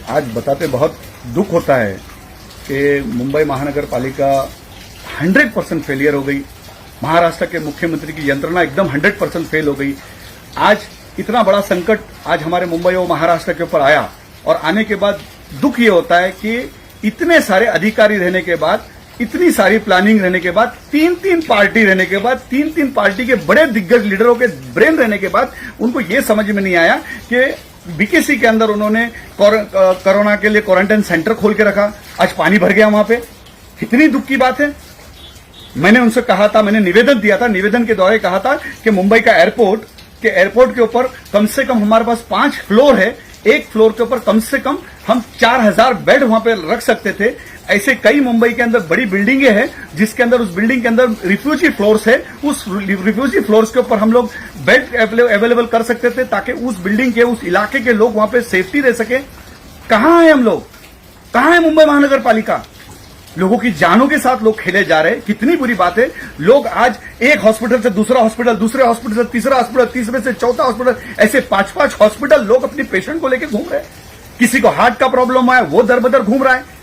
आज बताते बहुत दुख होता है कि मुंबई महानगर पालिका 100% फेलियर हो गई। महाराष्ट्र के मुख्यमंत्री की यंत्रणा एकदम 100% फेल हो गई। आज इतना बड़ा संकट आज हमारे मुंबई और महाराष्ट्र के ऊपर आया और आने के बाद दुख ये होता है कि इतने सारे अधिकारी रहने के बाद, इतनी सारी प्लानिंग रहने के बाद, तीन पार्टी रहने के बाद, तीन पार्टी के बड़े दिग्गज लीडरों के ब्रेन रहने के बाद उनको ये समझ में नहीं आया कि बीकेसी के अंदर उन्होंने कोरोना के लिए क्वारंटाइन सेंटर खोल के रखा। आज पानी भर गया वहां पे। कितनी दुख की बात है। मैंने उनसे कहा था, मैंने निवेदन दिया था, निवेदन के दौरान कहा था कि मुंबई का एयरपोर्ट के ऊपर कम से कम हमारे पास 5 फ्लोर है, एक फ्लोर के ऊपर कम से कम हम 4000 बेड वहां पे रख सकते थे। ऐसे कई मुंबई के अंदर बड़ी बिल्डिंगें हैं जिसके अंदर, उस बिल्डिंग के अंदर रिफ्यूजी फ्लोर्स है, उस रिफ्यूजी फ्लोर्स के ऊपर हम लोग बेड अवेलेबल कर सकते थे ताकि उस बिल्डिंग के, उस इलाके के लोग वहां पे सेफ्टी रह सके। कहां है हम लोग? कहां है मुंबई महानगर पालिका? लोगों की जानों के साथ लोग खेले जा रहे हैं। कितनी बुरी बात है। लोग आज एक हॉस्पिटल से दूसरा हॉस्पिटल, दूसरे हॉस्पिटल से तीसरा हॉस्पिटल, तीसरे से चौथा हॉस्पिटल, ऐसे 5 हॉस्पिटल लोग अपने पेशेंट को लेकर घूम रहे हैं। किसी को हार्ट का प्रॉब्लम है, वो दर बदर घूम रहा है।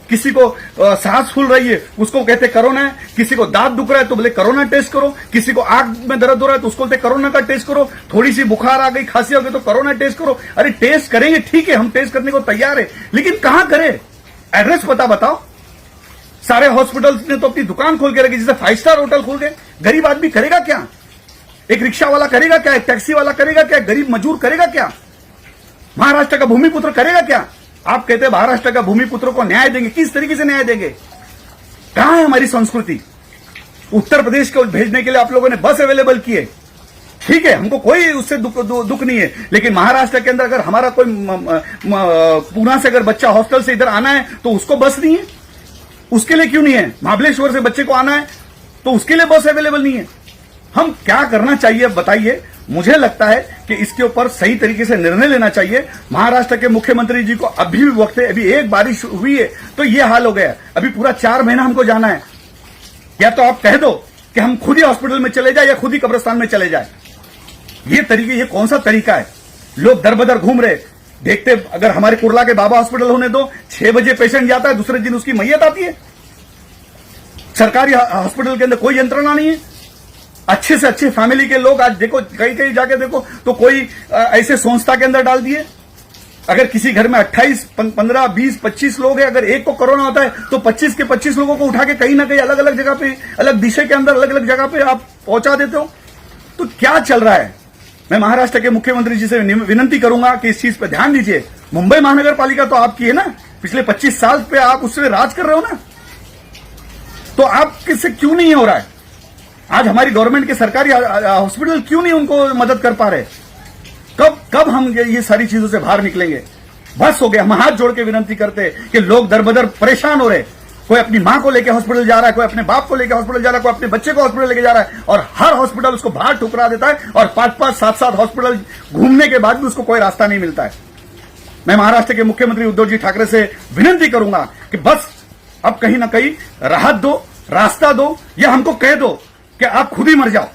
किसी को सांस फूल रही है, उसको कहते कोरोना है। किसी को दांत दुख रहा है तो बोले कोरोना टेस्ट करो। किसी को आंख में दर्द हो रहा है तो उसको बोलते कोरोना का टेस्ट करो। थोड़ी सी बुखार आ गई, खांसी हो गई तो कोरोना टेस्ट करो। अरे टेस्ट करेंगे, ठीक है, हम टेस्ट करने को तैयार है, लेकिन कहां करें? एड्रेस बताओ। सारे हॉस्पिटल्स ने तो अपनी दुकान खोल के रखी, जैसे 5 स्टार होटल खोल गए। गरीब आदमी करेगा क्या? एक रिक्शा वाला करेगा क्या? एक टैक्सी वाला करेगा क्या? गरीब मजदूर करेगा क्या? महाराष्ट्र का भूमिपुत्र करेगा क्या? आप कहते हैं महाराष्ट्र का भूमिपुत्र को न्याय देंगे। किस तरीके से न्याय देंगे? कहां है हमारी संस्कृति? उत्तर प्रदेश को भेजने के लिए आप लोगों ने बस अवेलेबल की है, ठीक है, हमको कोई उससे दुख नहीं है। लेकिन महाराष्ट्र के अंदर अगर हमारा कोई पूना से अगर बच्चा हॉस्टल से इधर आना है तो उसको बस नहीं है। उसके लिए क्यों नहीं है? महाबलेश्वर से बच्चे को आना है तो उसके लिए बस अवेलेबल नहीं है। हम क्या करना चाहिए बताइए। मुझे लगता है कि इसके ऊपर सही तरीके से निर्णय लेना चाहिए। महाराष्ट्र के मुख्यमंत्री जी को अभी भी वक्त है। अभी एक बारिश हुई है तो ये हाल हो गया। अभी पूरा 4 महीना हमको जाना है। या तो आप कह दो कि हम खुद ही हॉस्पिटल में चले जाए या खुद ही कब्रिस्तान में चले जाए। ये कौन सा तरीका है? लोग दर बदर घूम रहे। देखते, अगर हमारे कुर्ला के बाबा हॉस्पिटल होने दो, 6 बजे पेशेंट जाता है, दूसरे दिन उसकी मैयत आती है। सरकारी हॉस्पिटल के अंदर कोई यंत्रणा नहीं है। अच्छे से अच्छे फैमिली के लोग आज देखो, कहीं जाके देखो तो कोई ऐसे संस्था के अंदर डाल दिए। अगर किसी घर में 28, 15, 20, 25 लोग हैं, अगर एक को कोरोना होता है तो 25 के 25 लोगों को उठा के कहीं ना कहीं अलग अलग जगह पे, अलग दिशा के अंदर, अलग अलग जगह पे आप पहुंचा देते हो। तो क्या चल रहा है? मैं महाराष्ट्र के मुख्यमंत्री जी से विनती करूंगा कि इस चीज पे ध्यान दीजिए। मुंबई महानगर पालिका तो आपकी है ना, पिछले 25 साल पे आप उससे राज कर रहे हो ना, तो आप किससे क्यों नहीं हो रहा है? आज हमारी गवर्नमेंट के सरकारी हॉस्पिटल क्यों नहीं उनको मदद कर पा रहे? कब हम ये सारी चीजों से बाहर निकलेंगे? बस हो गया। हम हाथ जोड़ के विनती करते हैं कि लोग दर बदर परेशान हो रहे। कोई अपनी मां को लेकर हॉस्पिटल जा रहा है, कोई अपने बाप को लेकर हॉस्पिटल जा रहा है, कोई अपने बच्चे को हॉस्पिटल लेके जा रहा है, और हर हॉस्पिटल उसको बाहर ठुकरा देता है और 5-5, 7-7 हॉस्पिटल घूमने के बाद भी उसको कोई रास्ता नहीं मिलता है। मैं महाराष्ट्र के मुख्यमंत्री उद्धव जी ठाकरे से विनती करूंगा कि बस अब कहीं ना कहीं राहत दो, रास्ता दो, या हमको कह दो कि आप खुद ही मर जाओ।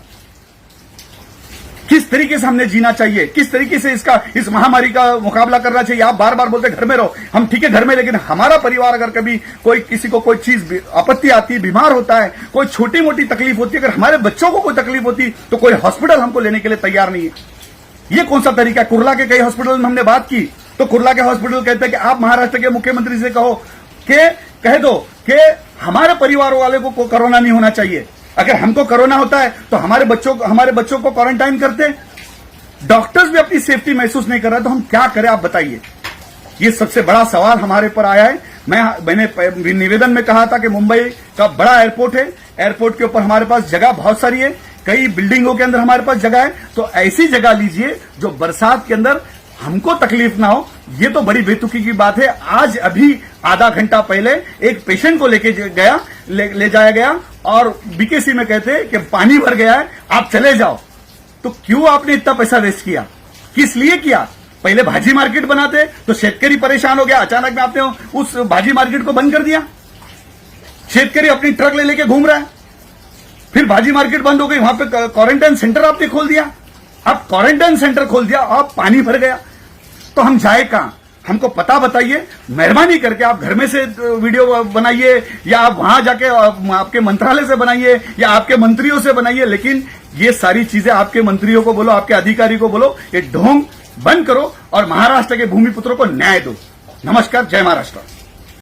किस तरीके से हमने जीना चाहिए? किस तरीके से इस महामारी का मुकाबला करना चाहिए? आप बार बार बोलते घर में रहो। हम ठीक है घर में, लेकिन हमारा परिवार अगर कभी किसी को कोई चीज आपत्ति आती है, बीमार होता है, कोई छोटी मोटी तकलीफ होती है, अगर हमारे बच्चों को कोई तकलीफ होती तो कोई हॉस्पिटल हमको लेने के लिए तैयार नहीं है। ये कौन सा तरीका है? कुर्ला के कई हॉस्पिटल में हमने बात की तो कुर्ला के हॉस्पिटल कहते हैं कि आप महाराष्ट्र के मुख्यमंत्री से कह दो कि हमारे परिवार वाले को कोरोना नहीं होना चाहिए। अगर हमको कोरोना होता है तो हमारे बच्चों को क्वारंटाइन करते। डॉक्टर्स भी अपनी सेफ्टी महसूस नहीं कर रहे तो हम क्या करें? आप बताइए। ये सबसे बड़ा सवाल हमारे पर आया है। मैंने निवेदन में कहा था कि मुंबई का बड़ा एयरपोर्ट है, एयरपोर्ट के ऊपर हमारे पास जगह बहुत सारी है, कई बिल्डिंगों के अंदर हमारे पास जगह है, तो ऐसी जगह लीजिए जो बरसात के अंदर हमको तकलीफ ना हो। ये तो बड़ी बेतुकी की बात है। आज अभी आधा घंटा पहले एक पेशेंट को ले जाया गया और बीकेसी में कहते कि पानी भर गया है, आप चले जाओ। तो क्यों आपने इतना पैसा वेस्ट किया? किस लिए किया? पहले भाजी मार्केट बनाते तो शेतकरी परेशान हो गया, अचानक में आपने उस भाजी मार्केट को बंद कर दिया। शेतकरी अपनी ट्रक लेके घूम रहा है, फिर भाजी मार्केट बंद हो गई, वहां पे क्वारंटाइन सेंटर आपने खोल दिया। अब क्वारंटाइन सेंटर खोल दिया और पानी भर गया, तो हम जाए कहां? हमको पता बताइए, मेहरबानी करके आप घर में से वीडियो बनाइए या आप वहां जाके आपके मंत्रालय से बनाइए या आपके मंत्रियों से बनाइए, लेकिन ये सारी चीजें आपके मंत्रियों को बोलो, आपके अधिकारी को बोलो, ये ढोंग बंद करो और महाराष्ट्र के भूमिपुत्रों को न्याय दो। नमस्कार, जय महाराष्ट्र।